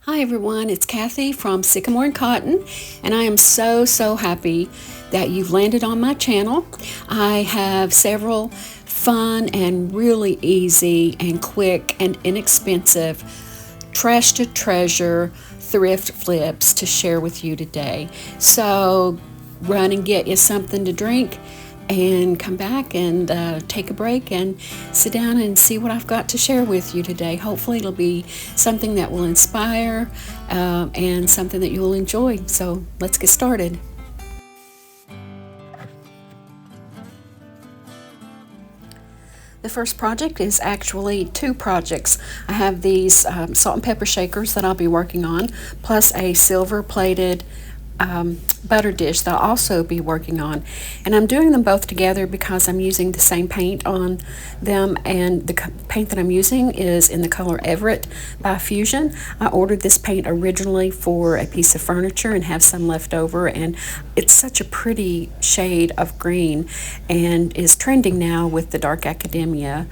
Hi everyone, it's Kathy from Sycamore and Cotton, and I am so happy that you've landed on my channel. I have several fun and really easy and quick and inexpensive trash to treasure thrift flips to share with you today. So run and get you something to drink and come back and take a break and sit down and see what I've got to share with you today. Hopefully it'll be something that will inspire and something that you'll enjoy. So let's get started. The first project is actually two projects. I have these salt and pepper shakers that I'll be working on, plus a silver plated butter dish that I'll also be working on, and I'm doing them both together because I'm using the same paint on them, and the paint that I'm using is in the color Everett by Fusion. I ordered this paint originally for a piece of furniture and have some left over, and it's such a pretty shade of green and is trending now with the dark academia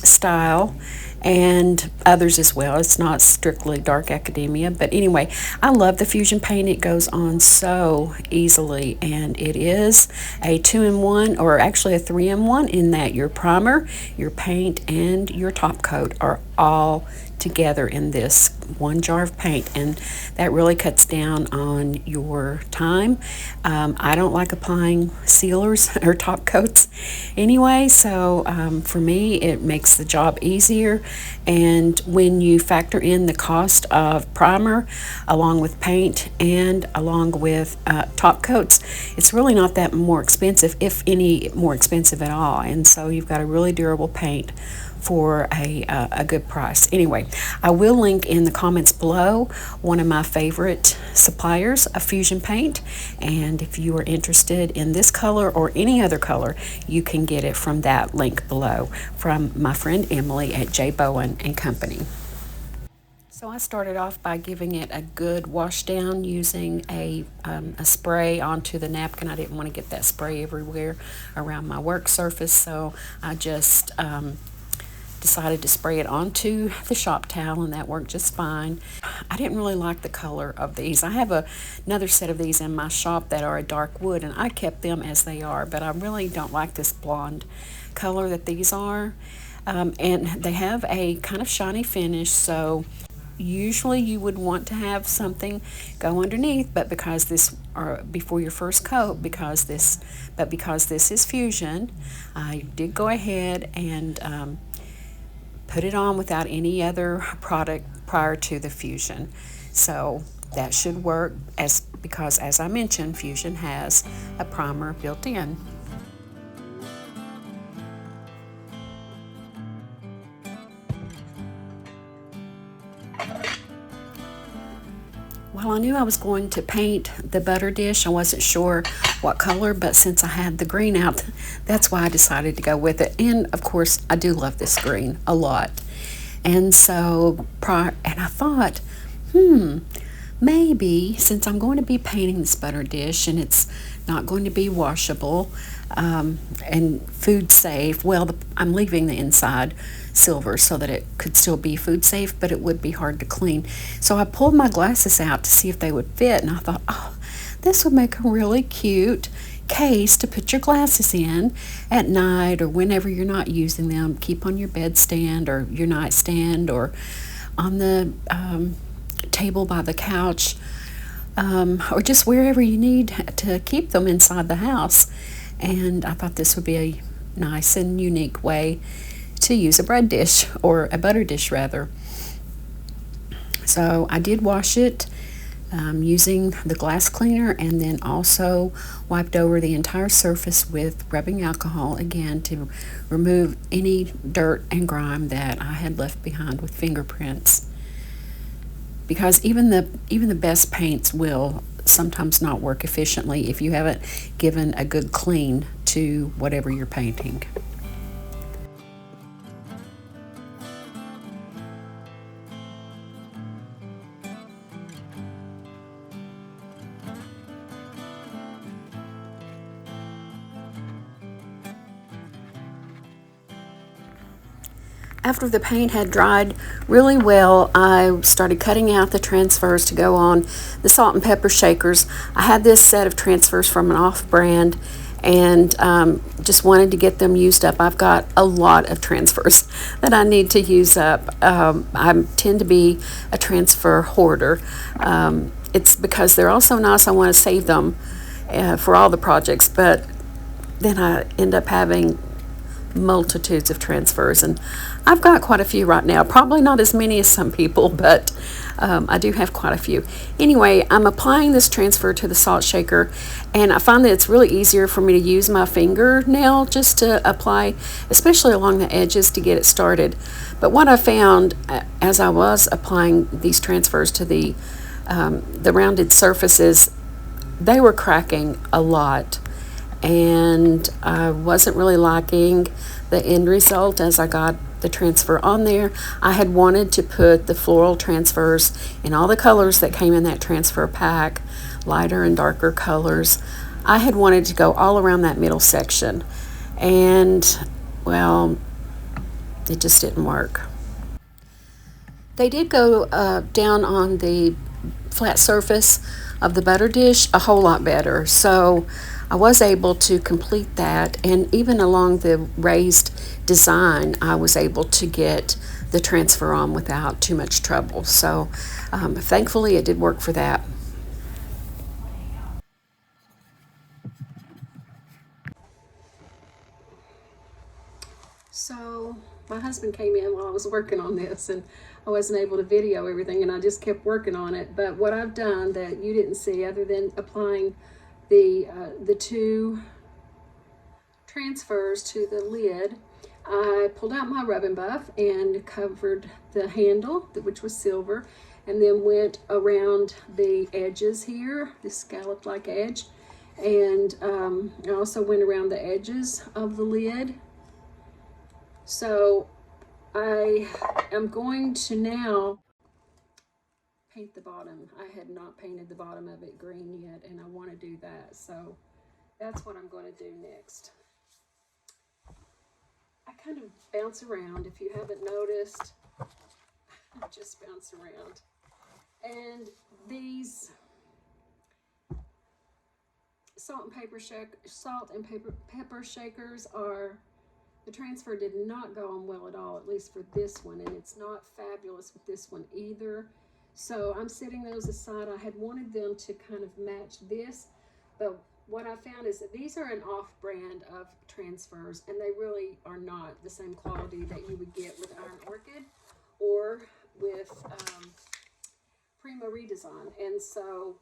style and others as well. It's not strictly dark academia, but anyway, I love the Fusion paint. It goes on so easily, and it is a 2-in-1, or actually a 3-in-1, in that your primer, your paint, and your top coat are all together in this one jar of paint, and that really cuts down on your time. I don't like applying sealers or top coats anyway, so for me it makes the job easier. And when you factor in the cost of primer along with paint and along with top coats, it's really not that more expensive, if any more expensive at all, and so you've got a really durable paint for a good price. Anyway, I will link in the comments below one of my favorite suppliers of Fusion paint, and if you are interested in this color or any other color, you can get it from that link below from my friend Emily at J. Bowen and Company. So I started off by giving it a good wash down using a spray onto the napkin. I didn't want to get that spray everywhere around my work surface, so I just decided to spray it onto the shop towel, and that worked just fine. I didn't really like the color of these. I have another set of these in my shop that are a dark wood, and I kept them as they are, but I really don't like this blonde color that these are. And they have a kind of shiny finish, so usually you would want to have something go underneath, but because this, or before your first coat, because this is Fusion, I did go ahead and put it on without any other product prior to the Fusion. So that should work, because as I mentioned, Fusion has a primer built in. Well, I knew I was going to paint the butter dish. I wasn't sure what color, but since I had the green out, that's why I decided to go with it. And of course, I do love this green a lot. And so, and I thought, maybe since I'm going to be painting this butter dish and it's not going to be washable and food safe, well, I'm leaving the inside silver so that it could still be food safe, but it would be hard to clean. So I pulled my glasses out to see if they would fit, and I thought, oh, this would make a really cute case to put your glasses in at night or whenever you're not using them. Keep on your bedstand or your nightstand or on the table by the couch, or just wherever you need to keep them inside the house. And I thought this would be a nice and unique way to use a bread dish, or a butter dish rather. So I did wash it using the glass cleaner, and then also wiped over the entire surface with rubbing alcohol again to remove any dirt and grime that I had left behind with fingerprints. Because even the best paints will sometimes not work efficiently if you haven't given a good clean to whatever you're painting. After the paint had dried really well, I started cutting out the transfers to go on the salt and pepper shakers. I had this set of transfers from an off-brand and just wanted to get them used up. I've got a lot of transfers that I need to use up. I tend to be a transfer hoarder. It's because they're all so nice, I want to save them for all the projects, but then I end up having multitudes of transfers, and I've got quite a few right now. Probably not as many as some people, but I do have quite a few. Anyway, I'm applying this transfer to the salt shaker, and I find that it's really easier for me to use my fingernail just to apply, especially along the edges, to get it started. But what I found as I was applying these transfers to the rounded surfaces, they were cracking a lot, and I wasn't really liking the end result as I got the transfer on there. I had wanted to put the floral transfers in all the colors that came in that transfer pack, lighter and darker colors. I had wanted to go all around that middle section, and well, it just didn't work. They did go down on the flat surface of the butter dish a whole lot better, so I was able to complete that, and even along the raised design I was able to get the transfer on without too much trouble. So thankfully it did work for that. So my husband came in while I was working on this, and I wasn't able to video everything, and I just kept working on it. But what I've done that you didn't see, other than applying the two transfers to the lid, I pulled out my rub and buff and covered the handle, which was silver, and then went around the edges here, this scalloped like edge, and I also went around the edges of the lid. So I am going to now paint the bottom. I had not painted the bottom of it green yet, and I want to do that. So that's what I'm going to do next. I kind of bounce around. If you haven't noticed, I just bounce around. And these salt and pepper shakers are, the transfer did not go on well at all, at least for this one, and it's not fabulous with this one either. So I'm setting those aside. I had wanted them to kind of match this, but what I found is that these are an off-brand of transfers, and they really are not the same quality that you would get with Iron Orchid or with Prima Redesign. And so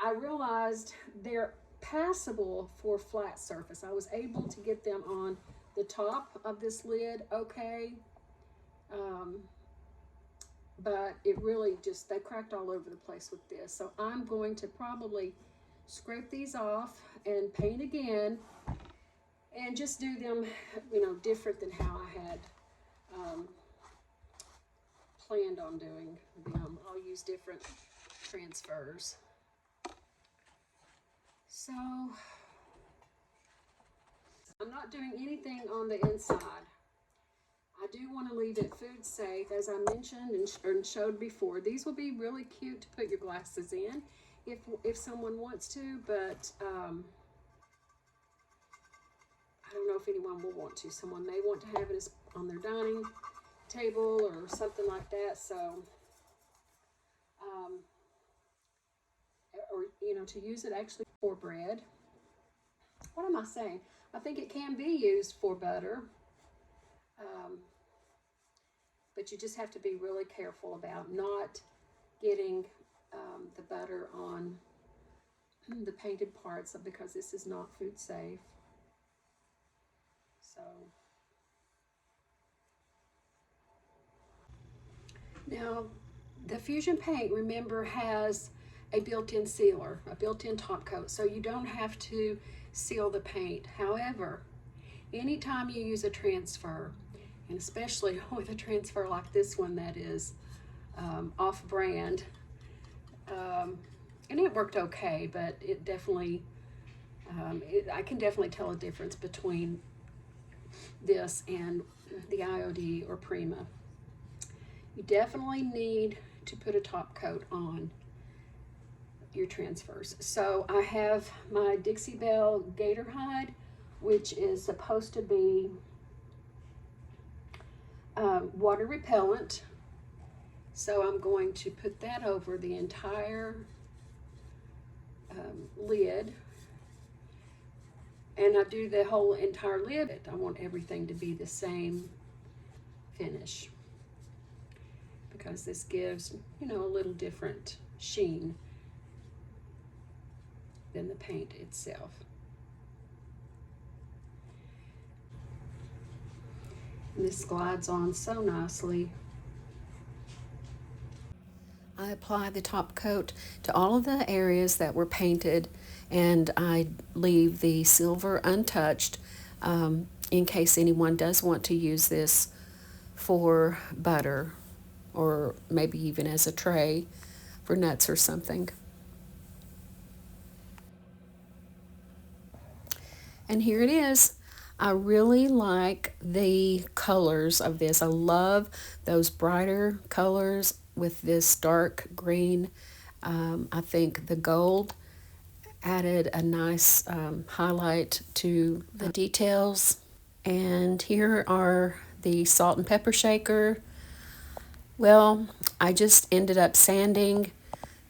I realized they're passable for flat surface. I was able to get them on the top of this lid okay, but it really just, they cracked all over the place with this. So I'm going to probably scrape these off and paint again, and just do them, you know, different than how I had planned on doing them. I'll use different transfers. So I'm not doing anything on the inside. I do want to leave it food safe, as I mentioned and showed before. These will be really cute to put your glasses in if someone wants to, but I don't know if anyone will want to. Someone may want to have it on their dining table or something like that. So, or you know, to use it actually for bread. What am I saying? I think it can be used for butter. But you just have to be really careful about not getting the butter on the painted parts, because this is not food safe. So now the Fusion paint, remember, has a built-in sealer, a built-in top coat, so you don't have to seal the paint. However, anytime you use a transfer, and especially with a transfer like this one that is off-brand, and it worked okay, but it definitely, I can definitely tell a difference between this and the IOD or Prima. You definitely need to put a top coat on your transfers. So I have my Dixie Belle Gator Hide, which is supposed to be water repellent. So I'm going to put that over the entire lid. And I do the whole entire lid. I want everything to be the same finish, because this gives, you know, a little different sheen than the paint itself. And this glides on so nicely. I apply the top coat to all of the areas that were painted, and I leave the silver untouched in case anyone does want to use this for butter, or maybe even as a tray for nuts or something. And here it is. I really like the colors of this. I love those brighter colors with this dark green. I think the gold added a nice highlight to the details. And here are the salt and pepper shaker. Well, I just ended up sanding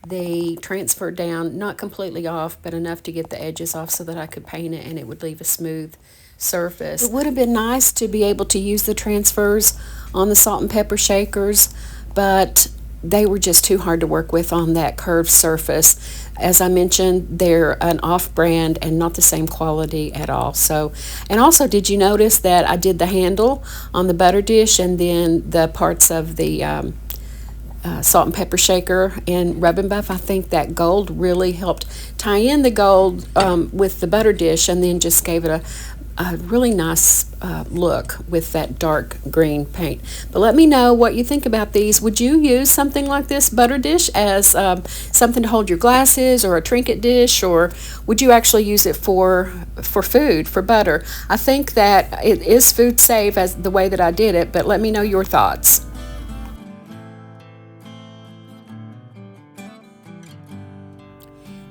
the transfer down, not completely off, but enough to get the edges off so that I could paint it and it would leave a smooth surface. It would have been nice to be able to use the transfers on the salt and pepper shakers, but they were just too hard to work with on that curved surface. As I mentioned, they're an off-brand and not the same quality at all. So, and also, did you notice that I did the handle on the butter dish and then the parts of the salt and pepper shaker and rub and buff? I think that gold really helped tie in the gold with the butter dish, and then just gave it a really nice look with that dark green paint. But let me know what you think about these. Would you use something like this butter dish as something to hold your glasses, or a trinket dish, or would you actually use it for food, for butter? I think that it is food safe as the way that I did it, but let me know your thoughts.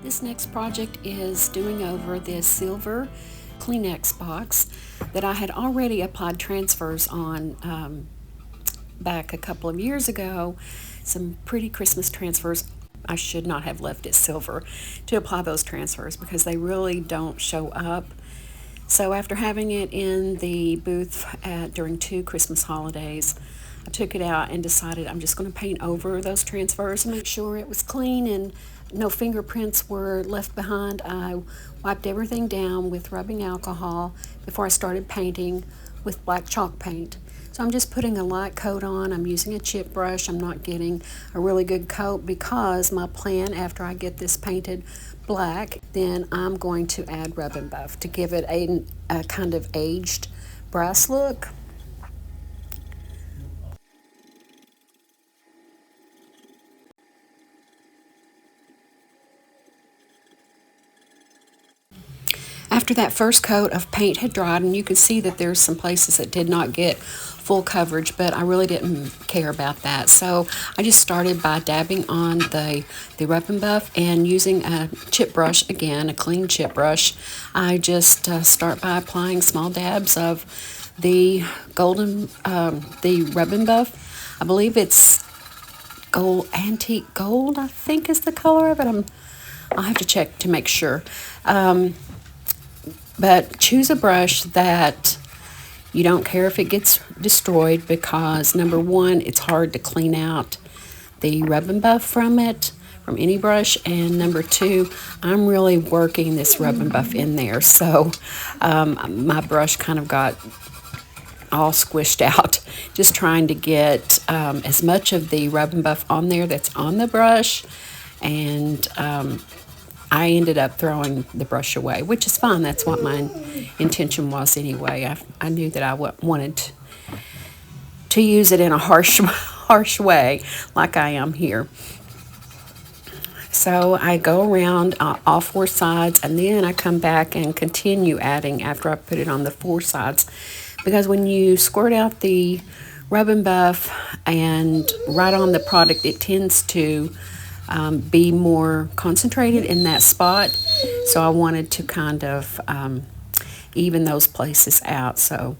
This next project is doing over this silver Kleenex box that I had already applied transfers on back a couple of years ago. Some pretty Christmas transfers. I should not have left it silver to apply those transfers because they really don't show up. So after having it in the booth during 2 Christmas holidays, I took it out and decided I'm just going to paint over those transfers and make sure it was clean and no fingerprints were left behind. I wiped everything down with rubbing alcohol before I started painting with black chalk paint. So I'm just putting a light coat on. I'm using a chip brush. I'm not getting a really good coat because my plan after I get this painted black, then I'm going to add rub and buff to give it a kind of aged brass look. After that first coat of paint had dried, and you can see that there's some places that did not get full coverage, but I really didn't care about that. So I just started by dabbing on the rub and buff and using a chip brush, again, a clean chip brush. I just start by applying small dabs of the the rub and buff. I believe it's gold, antique gold, I think is the color of it. I'll have to check to make sure. But choose a brush that you don't care if it gets destroyed, because number one, it's hard to clean out the rub and buff from it, from any brush, and number two, I'm really working this rub and buff in there, so my brush kind of got all squished out, just trying to get as much of the rub and buff on there that's on the brush, and I ended up throwing the brush away, which is fine. That's what my intention was anyway. I knew that I wanted to use it in a harsh way, like I am here. So I go around all 4 sides, and then I come back and continue adding after I put it on the 4 sides. because when you squirt out the rub and buff and right on the product, it tends to be more concentrated in that spot. So I wanted to kind of even those places out. So,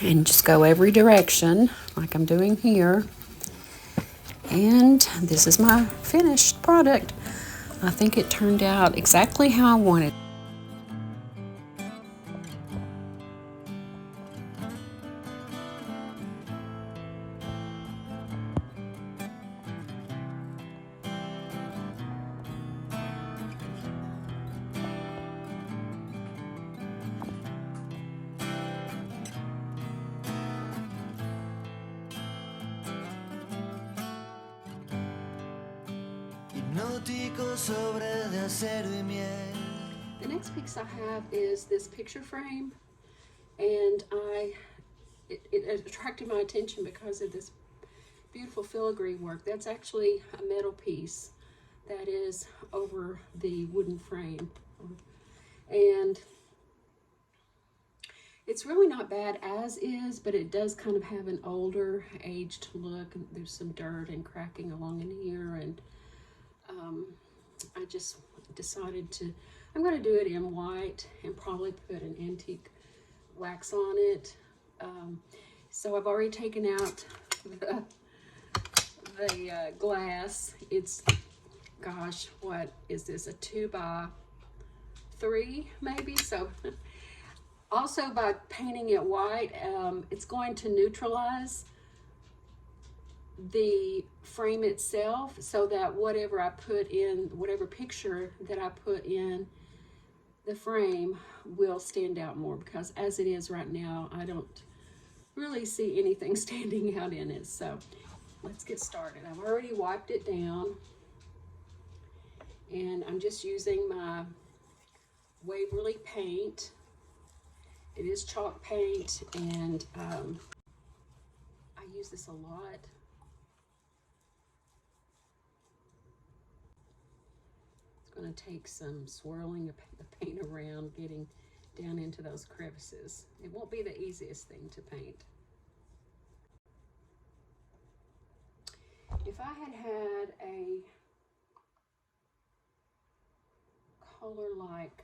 and just go every direction like I'm doing here. And this is my finished product. I think it turned out exactly how I wanted. The next piece I have is this picture frame, and it attracted my attention because of this beautiful filigree work. That's actually a metal piece that is over the wooden frame, and it's really not bad as is, but it does kind of have an older, aged look. And there's some dirt and cracking along in here, and I just decided I'm going to do it in white and probably put an antique wax on it. So I've already taken out the glass. It's, gosh, what is this, a 2x3 maybe? So also by painting it white, it's going to neutralize the frame itself, so that whatever I put in, whatever picture that I put in the frame will stand out more, because as it is right now, I don't really see anything standing out in it. So let's get started. I've already wiped it down, and I'm just using my Waverly paint. It is chalk paint, and I use this a lot. Going to take some swirling of the paint around, getting down into those crevices. It won't be the easiest thing to paint. If I had a color like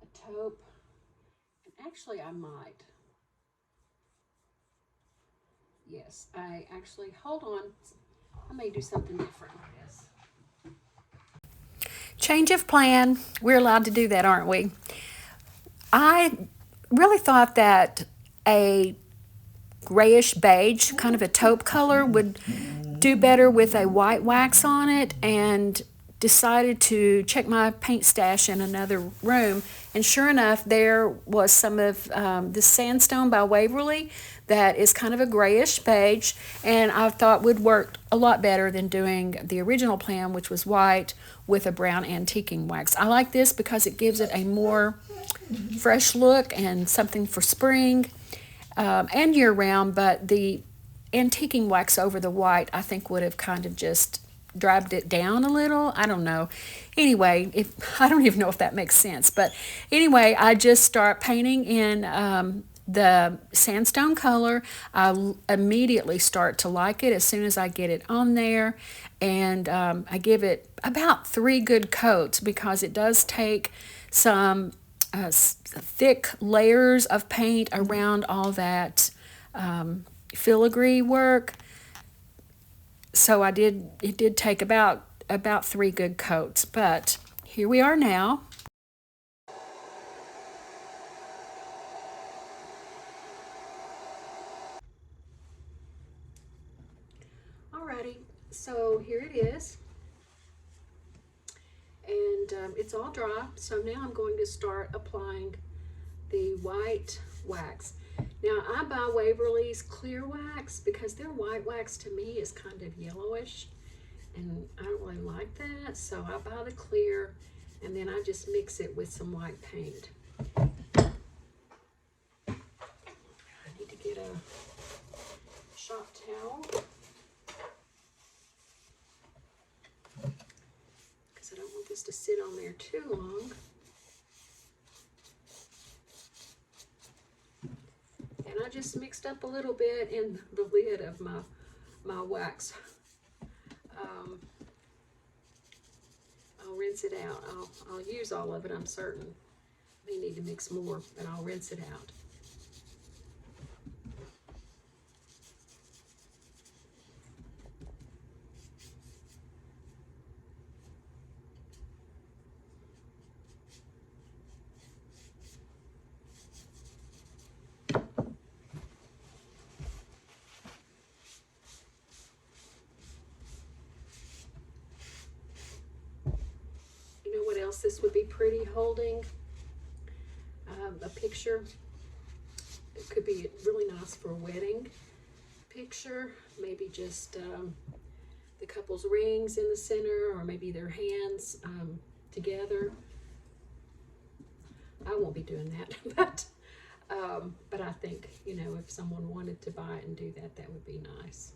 a taupe, and actually I might. Yes, I actually, hold on. I may do something different with this. Change of plan. We're allowed to do that, aren't we? I really thought that a grayish beige, kind of a taupe color, would do better with a white wax on it, and decided to check my paint stash in another room, and sure enough, there was some of this sandstone by Waverly that is kind of a grayish beige, and I thought would work a lot better than doing the original plan, which was white with a brown antiquing wax. I like this because it gives it a more fresh look and something for spring and year-round, but the antiquing wax over the white, I think, would have kind of just dragged it down a little. I don't know. Anyway, I don't even know if that makes sense. But anyway, I just start painting in the sandstone color. I immediately start to like it as soon as I get it on there. And I give it about 3 good coats, because it does take some thick layers of paint around all that filigree work. So it did take about 3 good coats, but here we are now. Alrighty, so here it is, and it's all dry. So now I'm going to start applying the white wax. Now I buy Waverly's clear wax because their white wax to me is kind of yellowish, and I don't really like that. So I buy the clear, and then I just mix it with some white paint. I need to get a shop towel, because I don't want this this to sit on there too long. And I just mixed up a little bit in the lid of my wax. I'll rinse it out. I'll use all of it, I'm certain. May need to mix more, but I'll rinse it out. This would be pretty, holding a picture. It could be really nice for a wedding picture, maybe just the couple's rings in the center, or maybe their hands together. I won't be doing that, but I think, you know, if someone wanted to buy it and do that, that would be nice.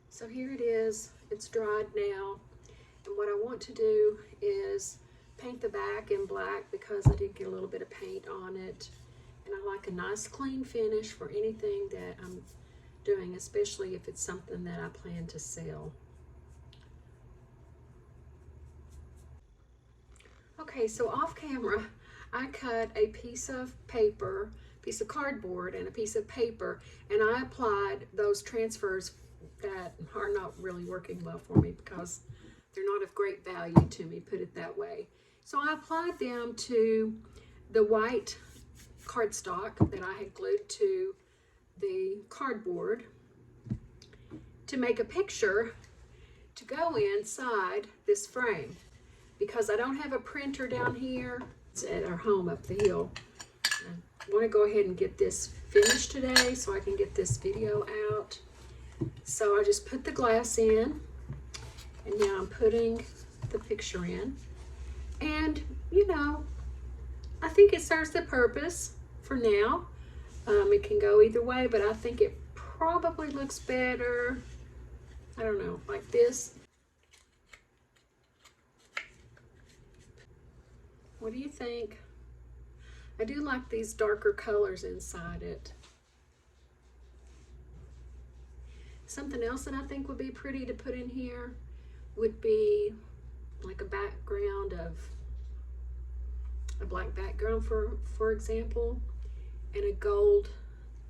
So here it is. It's dried now. And what I want to do is paint the back in black, because I did get a little bit of paint on it. And I like a nice clean finish for anything that I'm doing, especially if it's something that I plan to sell. Okay, so off camera, I cut a piece of paper, piece of cardboard and a piece of paper, and I applied those transfers that are not really working well for me because they're not of great value to me, put it that way. So I applied them to the white cardstock that I had glued to the cardboard to make a picture to go inside this frame. Because I don't have a printer down here, it's at our home up the hill. I want to go ahead and get this finished today so I can get this video out. So I just put the glass in. And now I'm putting the picture in. And, you know, I think it serves the purpose for now. It can go either way, but I think it probably looks better, I don't know, like this. What do you think? I do like these darker colors inside it. Something else that I think would be pretty to put in here would be like a background of a black background, for example, and a gold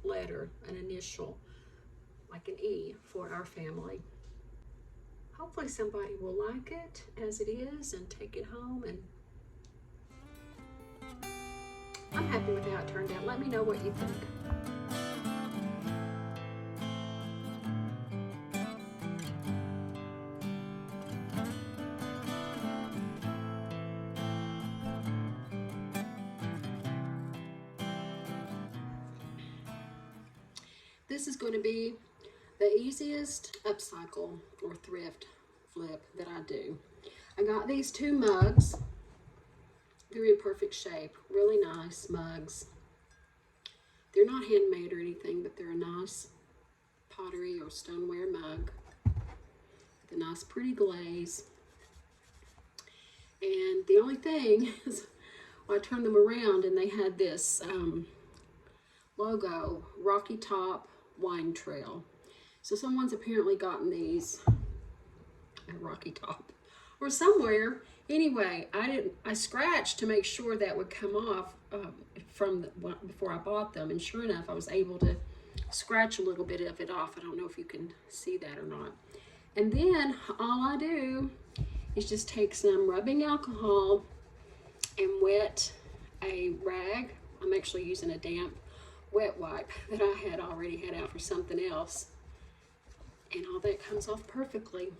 letter, an initial, like an E for our family. Hopefully somebody will like it as it is and take it home, and I'm happy with how it turned out. Let me know what you think. This is going to be the easiest upcycle or thrift flip that I do. I got these two mugs. They're in perfect shape, really nice mugs. They're not handmade or anything, but they're a nice pottery or stoneware mug with a nice pretty glaze. And the only thing is, well, I turned them around and they had this logo, Rocky Top Wine Trail. So someone's apparently gotten these at Rocky Top or somewhere. Anyway, I scratched to make sure that would come off before I bought them, and sure enough, I was able to scratch a little bit of it off. I don't know if you can see that or not. And then all I do is just take some rubbing alcohol and wet a rag. I'm actually using a damp wet wipe that I had already had out for something else, and all that comes off perfectly.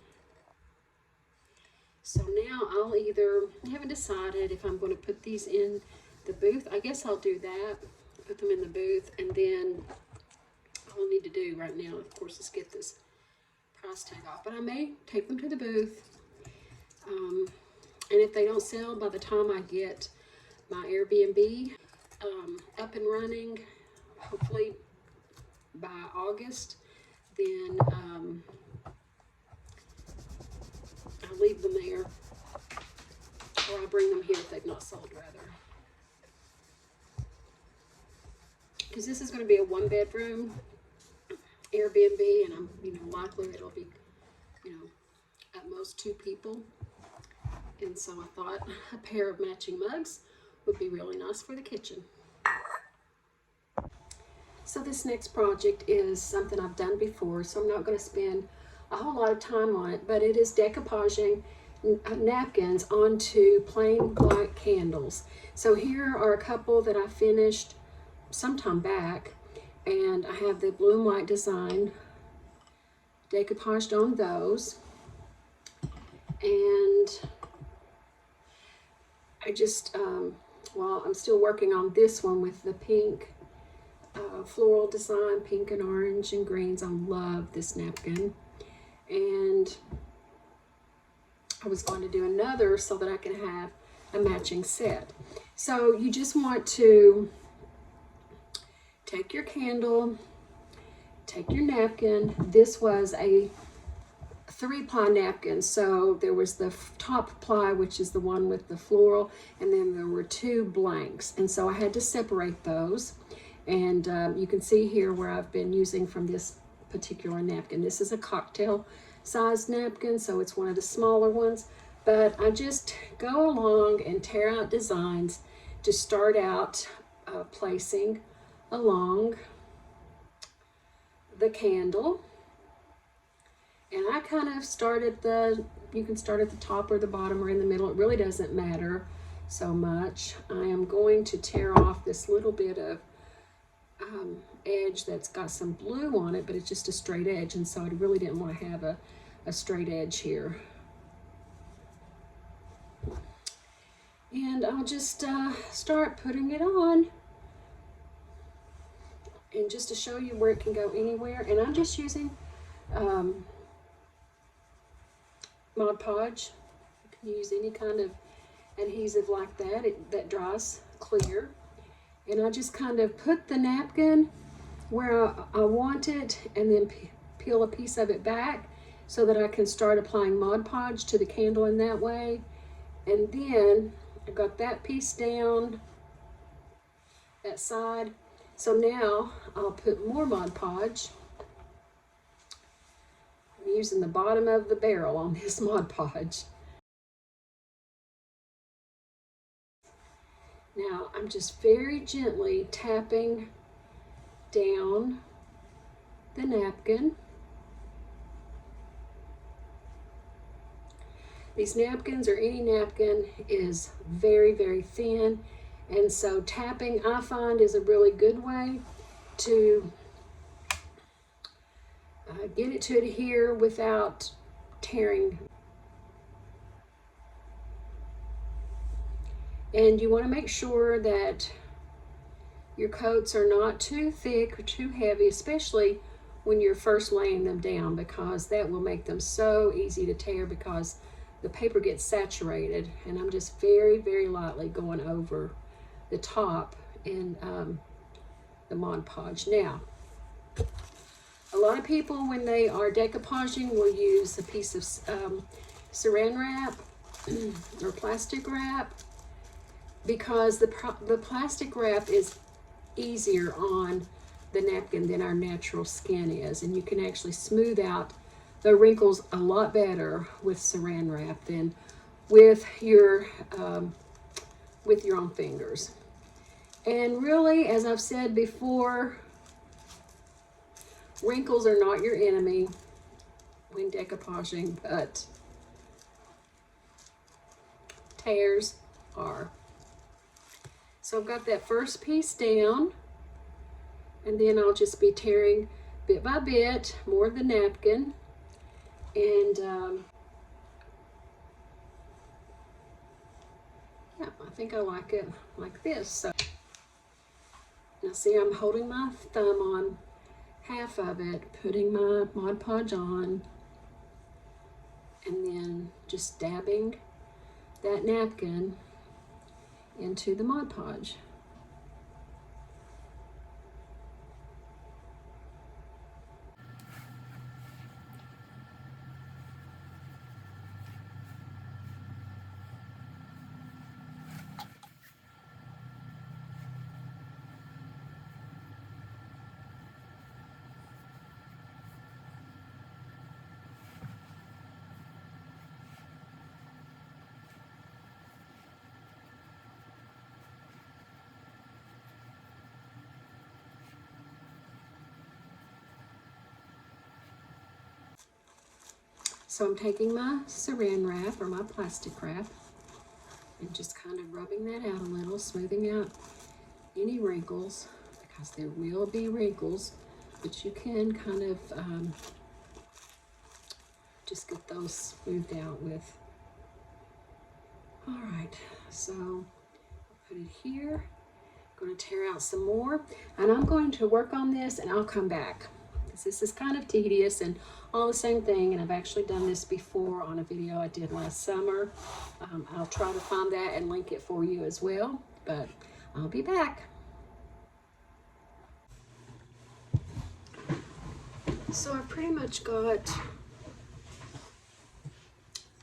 So now I haven't decided if I'm going to put these in the booth. I guess I'll do that, put them in the booth, and then all I need to do right now, of course, is get this price tag off. But I may take them to the booth, and if they don't sell by the time I get my Airbnb up and running, hopefully by August, then I leave them there, or I'll bring them here if they've not sold, rather. Because this is going to be a 1-bedroom Airbnb, and I'm, likely it'll be, at most 2 people. And so I thought a pair of matching mugs would be really nice for the kitchen. So this next project is something I've done before, so I'm not going to spend a whole lot of time on it, but it is decoupaging napkins onto plain white candles. So here are a couple that I finished sometime back, and I have the blue and white design decoupaged on those. And I just, I'm still working on this one with the pink floral design, pink and orange and greens. I love this napkin. And I was going to do another so that I can have a matching set. So you just want to take your candle, take your napkin. This was a 3-ply napkin, so there was the top ply, which is the one with the floral, and then there were 2 blanks, and so I had to separate those. And you can see here where I've been using from this particular napkin. This is a cocktail sized napkin, so it's one of the smaller ones, but I just go along and tear out designs to start out placing along the candle. And I kind of started you can start at the top or the bottom or in the middle. It really doesn't matter so much. I am going to tear off this little bit of edge that's got some blue on it, but it's just a straight edge, and so I really didn't want to have a straight edge here. And I'll just start putting it on. And just to show you where it can go anywhere, and I'm just using Mod Podge. You can use any kind of adhesive like that. That dries clear. And I just kind of put the napkin where I want it, and then peel a piece of it back so that I can start applying Mod Podge to the candle in that way. And then I got that piece down, that side. So now I'll put more Mod Podge. I'm using the bottom of the barrel on this Mod Podge. Now I'm just very gently tapping down the napkin. These napkins, or any napkin, is very, very thin, and so tapping, I find, is a really good way to get it to adhere without tearing. And you want to make sure that your coats are not too thick or too heavy, especially when you're first laying them down, because that will make them so easy to tear because the paper gets saturated. And I'm just very, very lightly going over the top in the Mod Podge. Now, a lot of people, when they are decoupaging, will use a piece of saran wrap or plastic wrap, because the plastic wrap is easier on the napkin than our natural skin is, and you can actually smooth out the wrinkles a lot better with saran wrap than with your own fingers. And really, as I've said before, wrinkles are not your enemy when decoupaging, but tears are. So I've got that first piece down, and then I'll just be tearing bit by bit more of the napkin. And yeah, I think I like it like this. So now see, I'm holding my thumb on half of it, putting my Mod Podge on, and then just dabbing that napkin into the Mod Podge. So I'm taking my saran wrap or my plastic wrap and just kind of rubbing that out a little, smoothing out any wrinkles, because there will be wrinkles, but you can kind of just get those smoothed out with. All right, so I'll put it here. I'm going to tear out some more, and I'm going to work on this, and I'll come back. This is kind of tedious and all the same thing, and I've actually done this before on a video I did last summer. I'll try to find that and link it for you as well, but I'll be back. So I pretty much got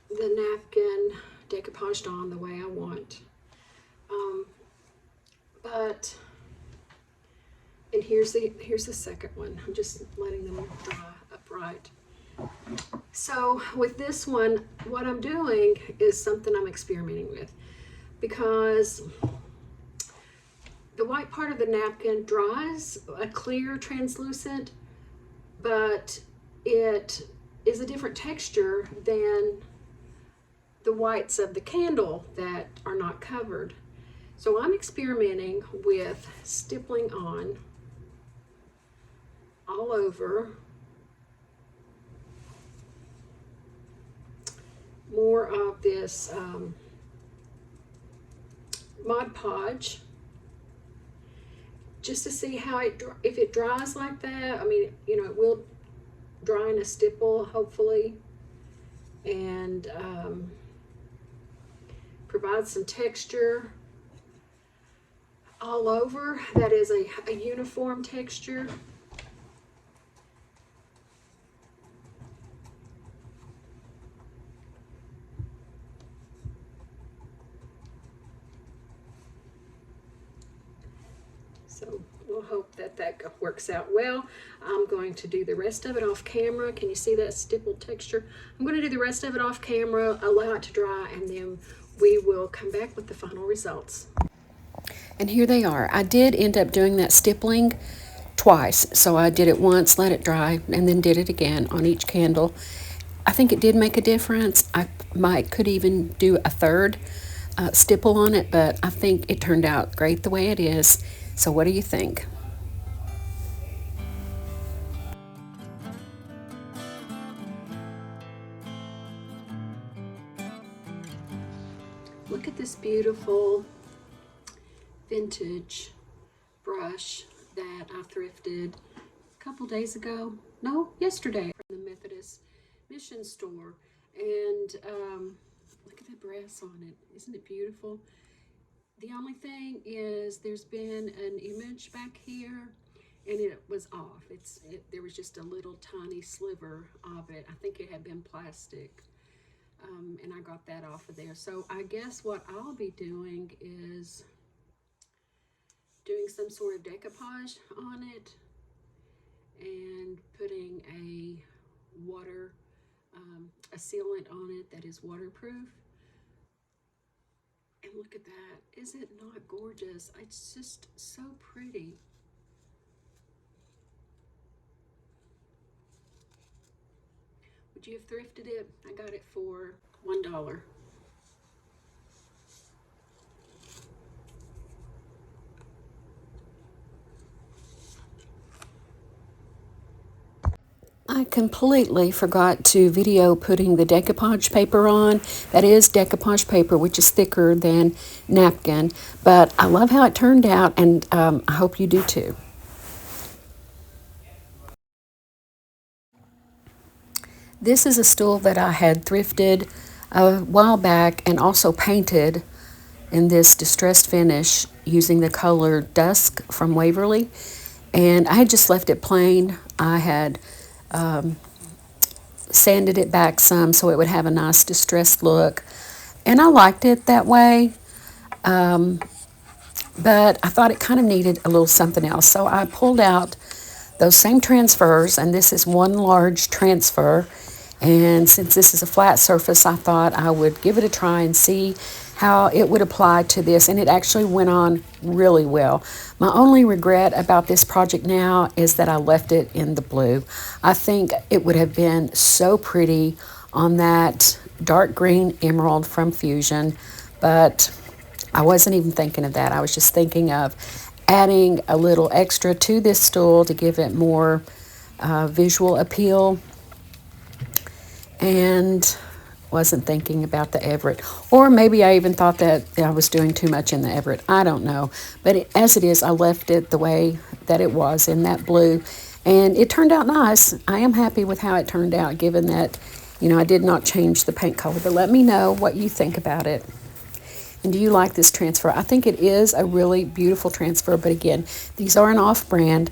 the napkin decoupaged on the way I want. And here's the second one. I'm just letting them dry upright. So with this one, what I'm doing is something I'm experimenting with, because the white part of the napkin dries a clear translucent, but it is a different texture than the whites of the candle that are not covered. So I'm experimenting with stippling on all over more of this Mod Podge, just to see how if it dries like that. I mean, you know, it will dry in a stipple, hopefully, and provide some texture all over that is a uniform texture. So we'll hope that that works out well. I'm going to do the rest of it off camera. Can you see that stippled texture? I'm going to do the rest of it off camera, allow it to dry, and then we will come back with the final results. And here they are. I did end up doing that stippling twice. So I did it once, let it dry, and then did it again on each candle. I think it did make a difference. I could even do a third stipple on it, but I think it turned out great the way it is. So what do you think? Look at this beautiful vintage brush that I thrifted a couple days ago. No, yesterday, from the Methodist Mission store. And look at the brass on it. Isn't it beautiful? The only thing is there's been an image back here and it was off. There was just a little tiny sliver of it. I think it had been plastic. And I got that off of there. So I guess what I'll be doing is doing some sort of decoupage on it and putting a water, a sealant on it that is waterproof. And look at that. Is it not gorgeous? It's just so pretty. Would you have thrifted it? I got it for $1. I completely forgot to video putting the decoupage paper on. That is decoupage paper, which is thicker than napkin, but I love how it turned out, and I hope you do too. This is a stool that I had thrifted a while back and also painted in this distressed finish using the color Dusk from Waverly, and I had just left it plain. I had sanded it back some so it would have a nice distressed look, and I liked it that way, but I thought it kind of needed a little something else, so I pulled out those same transfers, and this is one large transfer, and since this is a flat surface, I thought I would give it a try and see how it would apply to this, and it actually went on really well. My only regret about this project now is that I left it in the blue. I think it would have been so pretty on that dark green emerald from Fusion, but I wasn't even thinking of that. I was just thinking of adding a little extra to this stool to give it more visual appeal, and wasn't thinking about the Everett. Or maybe I even thought that I was doing too much in the Everett. I don't know. But as it is, I left it the way that it was in that blue, and it turned out nice. I am happy with how it turned out, given that, you know, I did not change the paint color. But let me know what you think about it. And do you like this transfer? I think it is a really beautiful transfer, but again, these are an off-brand.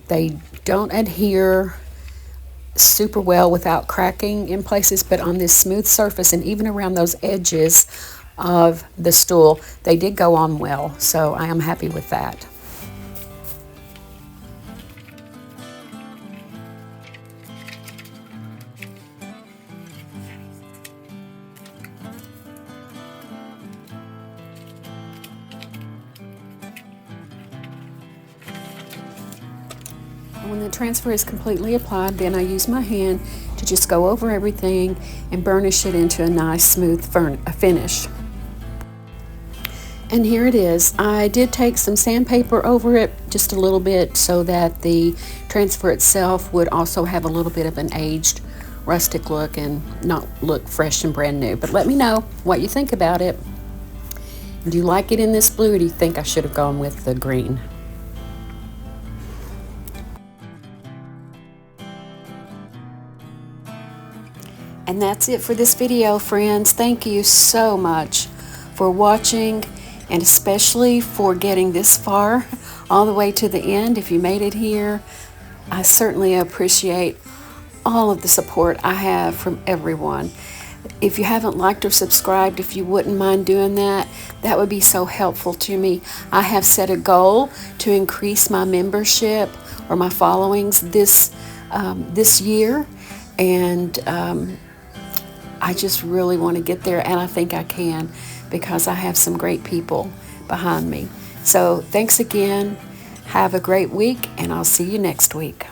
They don't adhere super well without cracking in places, but on this smooth surface and even around those edges of the stool, they did go on well. So I am happy with that. When the transfer is completely applied, then I use my hand to just go over everything and burnish it into a nice smooth finish. And here it is. I did take some sandpaper over it just a little bit so that the transfer itself would also have a little bit of an aged, rustic look and not look fresh and brand new. But let me know what you think about it. Do you like it in this blue, or do you think I should have gone with the green? And that's it for this video, friends. Thank you so much for watching, and especially for getting this far, all the way to the end. If you made it here, I certainly appreciate all of the support I have from everyone. If you haven't liked or subscribed, if you wouldn't mind doing that, that would be so helpful to me. I have set a goal to increase my membership or my followings this year, and I just really want to get there, and I think I can, because I have some great people behind me. So thanks again. Have a great week, and I'll see you next week.